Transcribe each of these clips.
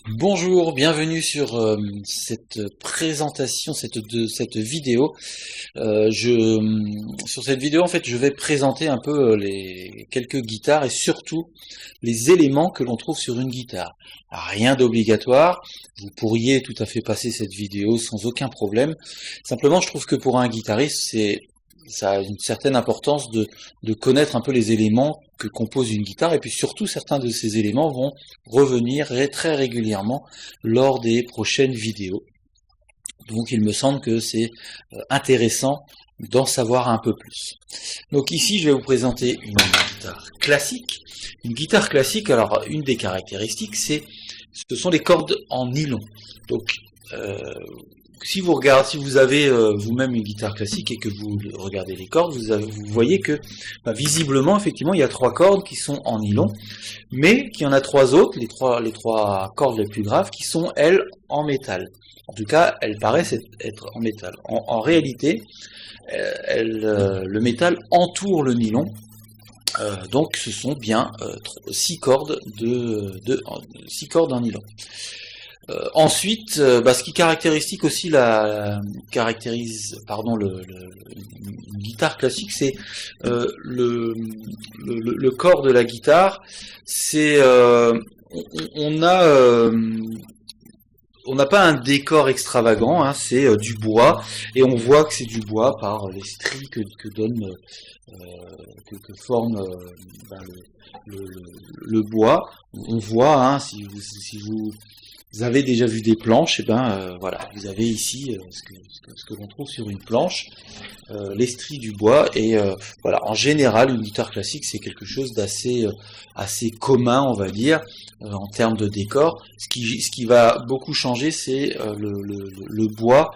Bonjour, bienvenue sur cette présentation, cette vidéo. Sur cette vidéo, en fait, je vais présenter un peu les quelques guitares et surtout les éléments que l'on trouve sur une guitare. Rien d'obligatoire, vous pourriez tout à fait passer cette vidéo sans aucun problème. Simplement, je trouve que pour un guitariste, ça a une certaine importance de connaître un peu les éléments que compose une guitare, et puis surtout certains de ces éléments vont revenir très régulièrement lors des prochaines vidéos. Donc il me semble que c'est intéressant d'en savoir un peu plus. Donc ici je vais vous présenter une guitare classique. Une guitare classique, alors une des caractéristiques, ce sont les cordes en nylon. Donc si vous avez vous-même une guitare classique et que vous regardez les cordes, vous voyez que visiblement, effectivement, il y a 3 cordes qui sont en nylon, mais qu'il y en a 3 autres, les trois cordes les plus graves, qui sont, elles, en métal. En tout cas, elles paraissent être en métal. En réalité, le métal entoure le nylon, donc ce sont bien 6 cordes, 6 cordes en nylon. Ensuite, ce qui caractérise une guitare classique, c'est le corps de la guitare. C'est on n'a pas un décor extravagant, hein, c'est du bois, et on voit que c'est du bois par les stries que forme le bois. On voit, hein, si vous avez déjà vu des planches, et voilà, vous avez ici ce que l'on trouve sur une planche, les stries du bois, et voilà, en général, une guitare classique, c'est quelque chose d'assez assez commun, on va dire, en termes de décor. Ce qui va beaucoup changer, c'est le bois.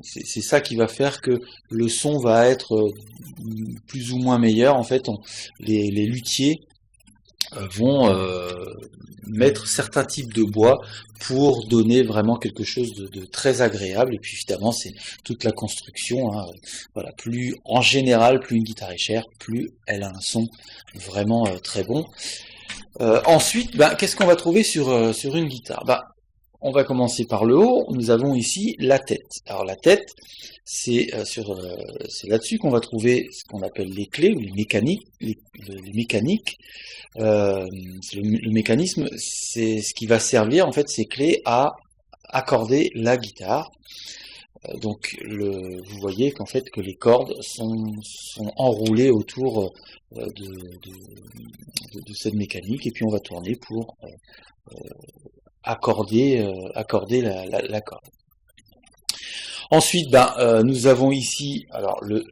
C'est ça qui va faire que le son va être plus ou moins meilleur. En fait, les luthiers vont mettre certains types de bois pour donner vraiment quelque chose de très agréable. Et puis évidemment, c'est toute la construction, hein. Voilà, en général, plus une guitare est chère, plus elle a un son vraiment très bon. Ensuite, qu'est-ce qu'on va trouver sur une guitare? On va commencer par le haut. Nous avons ici la tête. Alors la tête, c'est là-dessus qu'on va trouver ce qu'on appelle les clés ou les mécaniques. Les mécaniques. Le mécanisme, c'est ce qui va servir en fait ces clés à accorder la guitare. Donc vous voyez qu'en fait que les cordes sont enroulées autour de cette mécanique, et puis on va tourner pour accorder la corde. Ensuite, nous avons ici alors le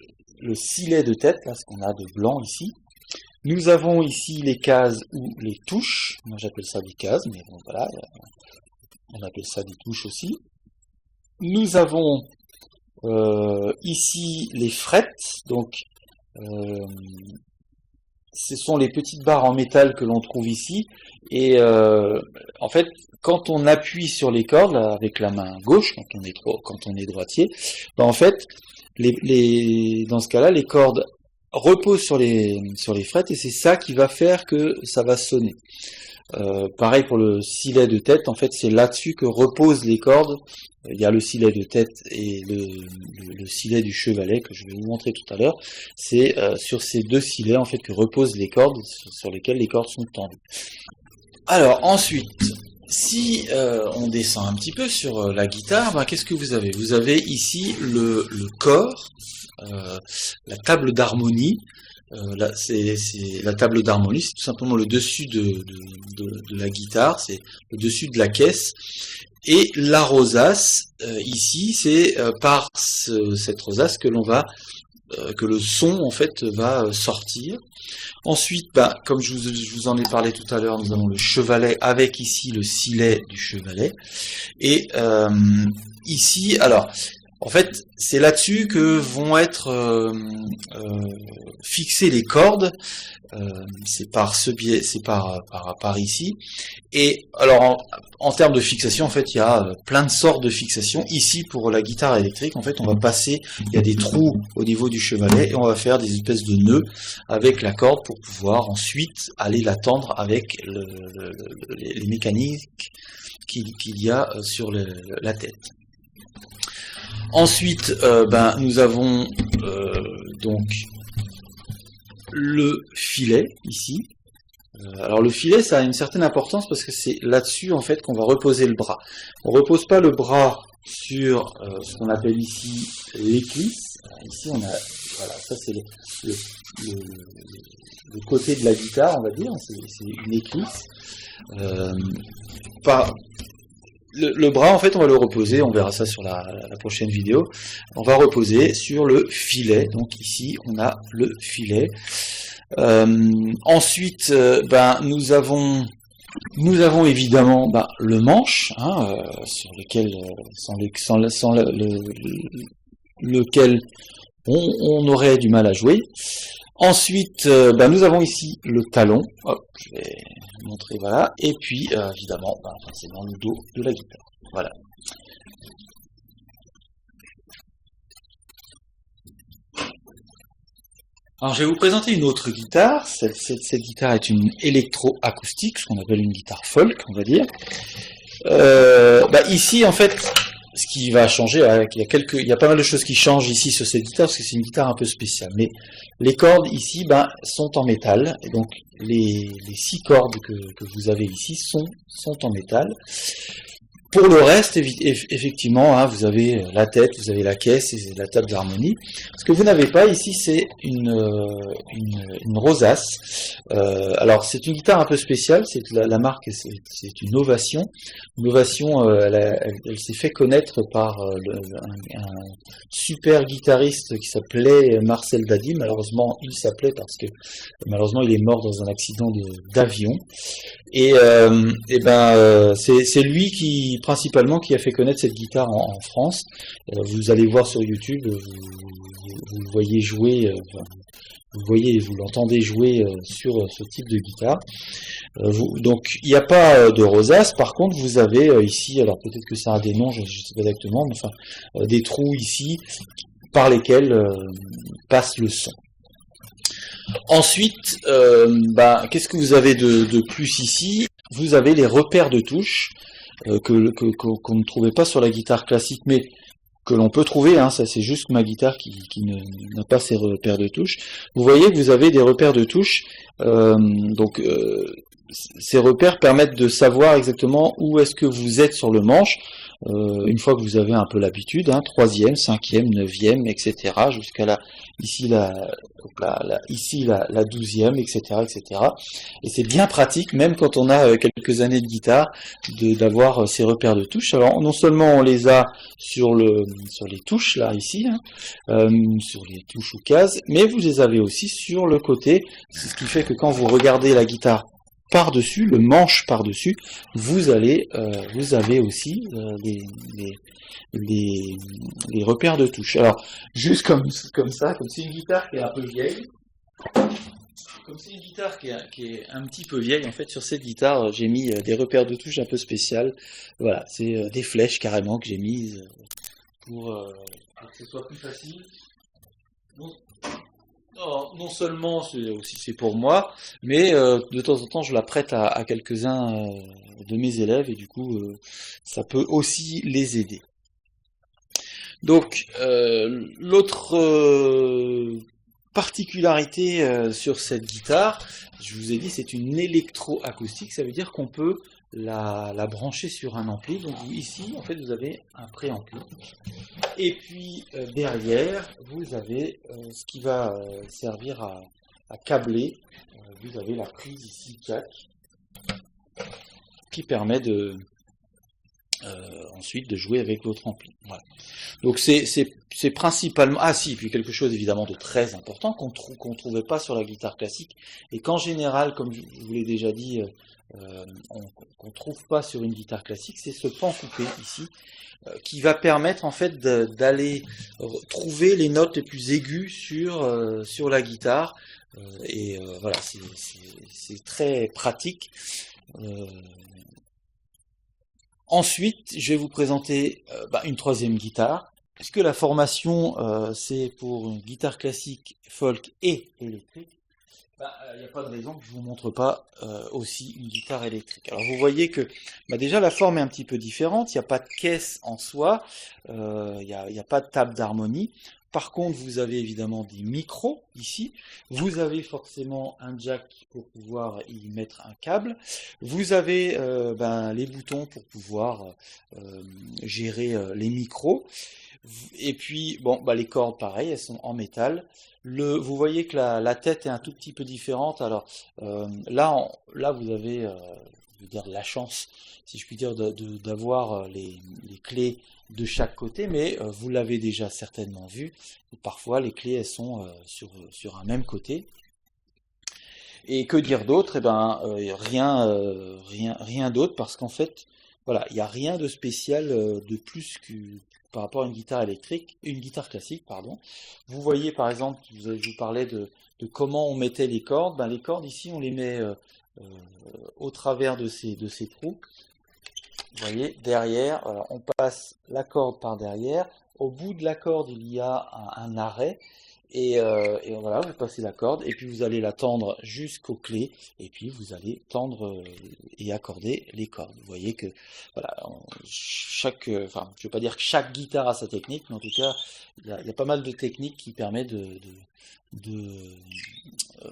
silet de tête, là, ce qu'on a de blanc ici. Nous avons ici les cases ou les touches. Moi j'appelle ça des cases, mais bon voilà, on appelle ça des touches aussi. Nous avons ici les frettes, donc ce sont les petites barres en métal que l'on trouve ici, et en fait, quand on appuie sur les cordes là, avec la main gauche, quand on est droitier, en fait, dans ce cas-là, les cordes reposent sur les frettes, et c'est ça qui va faire que ça va sonner. Pareil pour le silet de tête, en fait, c'est là-dessus que reposent les cordes. Il y a le silet de tête et le silet du chevalet que je vais vous montrer tout à l'heure. C'est sur ces 2 silets en fait que reposent les cordes sur lesquelles les cordes sont tendues. Alors ensuite, si on descend un petit peu sur la guitare, qu'est-ce que vous avez? Vous avez ici le corps, la table d'harmonie. Là, c'est la table d'harmonie, c'est tout simplement le dessus de la guitare, c'est le dessus de la caisse. Et la rosace, ici, c'est par cette rosace que que le son en fait va sortir. Ensuite, comme je vous en ai parlé tout à l'heure, nous avons le chevalet avec ici le silet du chevalet. Et ici, alors, En fait, c'est là-dessus que vont être fixées les cordes. C'est par ce biais, c'est par ici. Et alors, en termes de fixation, en fait, il y a plein de sortes de fixations. Ici, pour la guitare électrique, en fait, on va passer, il y a des trous au niveau du chevalet, et on va faire des espèces de nœuds avec la corde pour pouvoir ensuite aller la tendre avec les mécaniques qu'il y a sur la tête. Ensuite, nous avons donc le filet ici. Alors le filet, ça a une certaine importance parce que c'est là-dessus en fait qu'on va reposer le bras. On repose pas le bras sur ce qu'on appelle ici l'éclisse. Ici on a, voilà, ça c'est le côté de la guitare, on va dire, c'est une éclisse. Le bras, en fait, on va le reposer, on verra ça sur la prochaine vidéo, on va reposer sur le filet, donc ici on a le filet. Ensuite, nous avons évidemment le manche, sur lequel, sans lequel on aurait du mal à jouer. Ensuite, nous avons ici le talon. Hop, je vais montrer, voilà. Et puis, évidemment, c'est dans le dos de la guitare. Voilà. Alors, je vais vous présenter une autre guitare. Cette guitare est une électro-acoustique, ce qu'on appelle une guitare folk, on va dire. Ici, en fait, ce qui va changer, il y a pas mal de choses qui changent ici sur cette guitare, parce que c'est une guitare un peu spéciale. Mais les cordes ici, sont en métal, et donc les 6 cordes que vous avez ici sont en métal. Pour le reste, effectivement, vous avez la tête, vous avez la caisse et la table d'harmonie. Ce que vous n'avez pas ici, c'est une rosace. Alors, c'est une guitare un peu spéciale. C'est la marque, c'est une Ovation. Une Ovation, elle s'est fait connaître par un super guitariste qui s'appelait Marcel Dady. Malheureusement, il s'appelait parce que malheureusement, il est mort dans un accident d'avion. Et c'est lui principalement qui a fait connaître cette guitare en France. Vous allez voir sur YouTube, vous le voyez jouer, vous l'entendez jouer sur ce type de guitare. Donc il n'y a pas de rosace. Par contre, vous avez ici, alors peut-être que ça a des noms, je ne sais pas exactement, mais enfin des trous ici par lesquels passe le son. Ensuite, qu'est-ce que vous avez de plus ici? Vous avez les repères de touches qu'on ne trouvait pas sur la guitare classique, mais que l'on peut trouver, ça c'est juste ma guitare qui n'a pas ces repères de touches. Vous voyez que vous avez des repères de touches, ces repères permettent de savoir exactement où est-ce que vous êtes sur le manche, une fois que vous avez un peu l'habitude, 3e, 5e, 9e, etc., jusqu'à la 12e, etc., etc. Et c'est bien pratique, même quand on a quelques années de guitare, d'avoir ces repères de touches. Alors, non seulement on les a sur les touches, là, ici, sur les touches ou cases, mais vous les avez aussi sur le côté, c'est ce qui fait que quand vous regardez la guitare par-dessus, le manche par-dessus, vous avez aussi les repères de touche. Alors, juste comme ça, comme c'est une guitare qui est un peu vieille, comme c'est une guitare qui est un petit peu vieille, en fait, sur cette guitare, j'ai mis des repères de touche un peu spéciales. Voilà, c'est des flèches carrément que j'ai mises pour que ce soit plus facile. Donc, non seulement c'est pour moi, mais de temps en temps je la prête à quelques-uns de mes élèves et du coup ça peut aussi les aider. Donc l'autre particularité sur cette guitare, je vous ai dit c'est une électro-acoustique, ça veut dire qu'on peut la brancher sur un ampli. Donc ici en fait vous avez un préampli et puis derrière vous avez ce qui va servir à câbler. Vous avez la prise ici jack qui permet ensuite de jouer avec votre ampli. Voilà. Donc c'est principalement puis quelque chose évidemment de très important qu'on trouvait pas sur la guitare classique et qu'en général, comme je vous l'ai déjà dit, qu'on trouve pas sur une guitare classique, c'est ce pan coupé ici, qui va permettre en fait d'aller trouver les notes les plus aiguës sur la guitare. Voilà, c'est très pratique. Ensuite, je vais vous présenter une troisième guitare, puisque la formation c'est pour une guitare classique, folk et électrique. Il n'y a pas de raison que je vous montre pas aussi une guitare électrique. Alors vous voyez que déjà la forme est un petit peu différente, il n'y a pas de caisse en soi, il n'y a pas de table d'harmonie. Par contre, vous avez évidemment des micros ici, vous avez forcément un jack pour pouvoir y mettre un câble, vous avez les boutons pour pouvoir gérer les micros, et puis les cordes pareil, elles sont en métal. Vous voyez que la tête est un tout petit peu différente. Alors là vous avez je veux dire, la chance, si je puis dire, d'avoir les clés de chaque côté, mais vous l'avez déjà certainement vu. Parfois les clés elles sont sur un même côté. Et que dire d'autre? Eh ben rien d'autre, parce qu'en fait voilà, il n'y a rien de spécial de plus que par rapport à une guitare électrique, une guitare classique, pardon. Vous voyez par exemple, je vous parlais de comment on mettait les cordes. Les cordes ici, on les met au travers de ces trous. Vous voyez, derrière, voilà, on passe la corde par derrière. Au bout de la corde, il y a un arrêt. Et voilà, vous passez la corde, et puis vous allez la tendre jusqu'aux clés, et puis vous allez tendre et accorder les cordes. Vous voyez que voilà, je ne vais pas dire que chaque guitare a sa technique, mais en tout cas, il y a pas mal de techniques qui permettent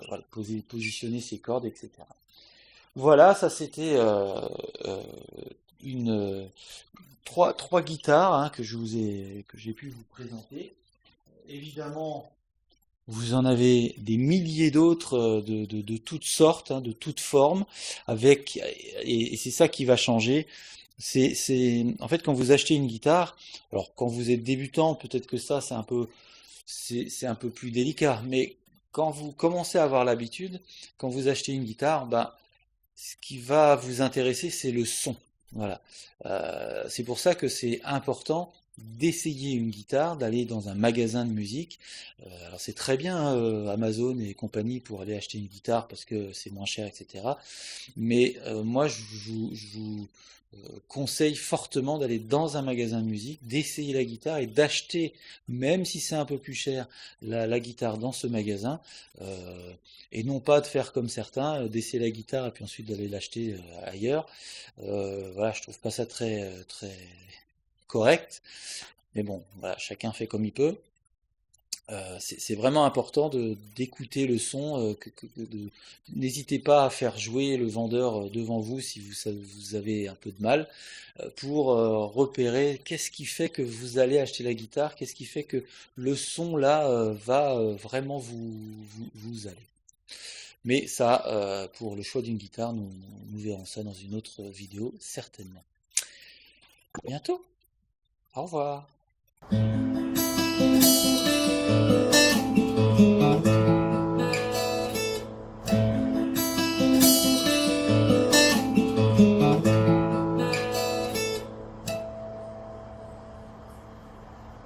voilà, positionner ces cordes, etc. Voilà, ça c'était trois guitares que j'ai pu vous présenter. Évidemment, vous en avez des milliers d'autres de toutes sortes, de toutes formes, et c'est ça qui va changer. En fait, quand vous achetez une guitare, alors quand vous êtes débutant, peut-être que ça c'est un peu plus délicat, mais quand vous commencez à avoir l'habitude, quand vous achetez une guitare, ce qui va vous intéresser, c'est le son. Voilà. C'est pour ça que c'est important d'essayer une guitare, d'aller dans un magasin de musique. Alors c'est très bien Amazon et compagnie pour aller acheter une guitare parce que c'est moins cher, etc. Mais moi, je vous conseille fortement d'aller dans un magasin de musique, d'essayer la guitare et d'acheter, même si c'est un peu plus cher, la guitare dans ce magasin. Et non pas de faire comme certains, d'essayer la guitare et puis ensuite d'aller l'acheter ailleurs. Voilà, je trouve pas ça très correct. Mais bon, voilà, chacun fait comme il peut. C'est vraiment important d'écouter le son. N'hésitez pas à faire jouer le vendeur devant vous si vous avez un peu de mal, pour repérer qu'est-ce qui fait que vous allez acheter la guitare, qu'est-ce qui fait que le son là va vraiment vous aller. Mais ça, pour le choix d'une guitare, nous verrons ça dans une autre vidéo, certainement. À bientôt. Au revoir.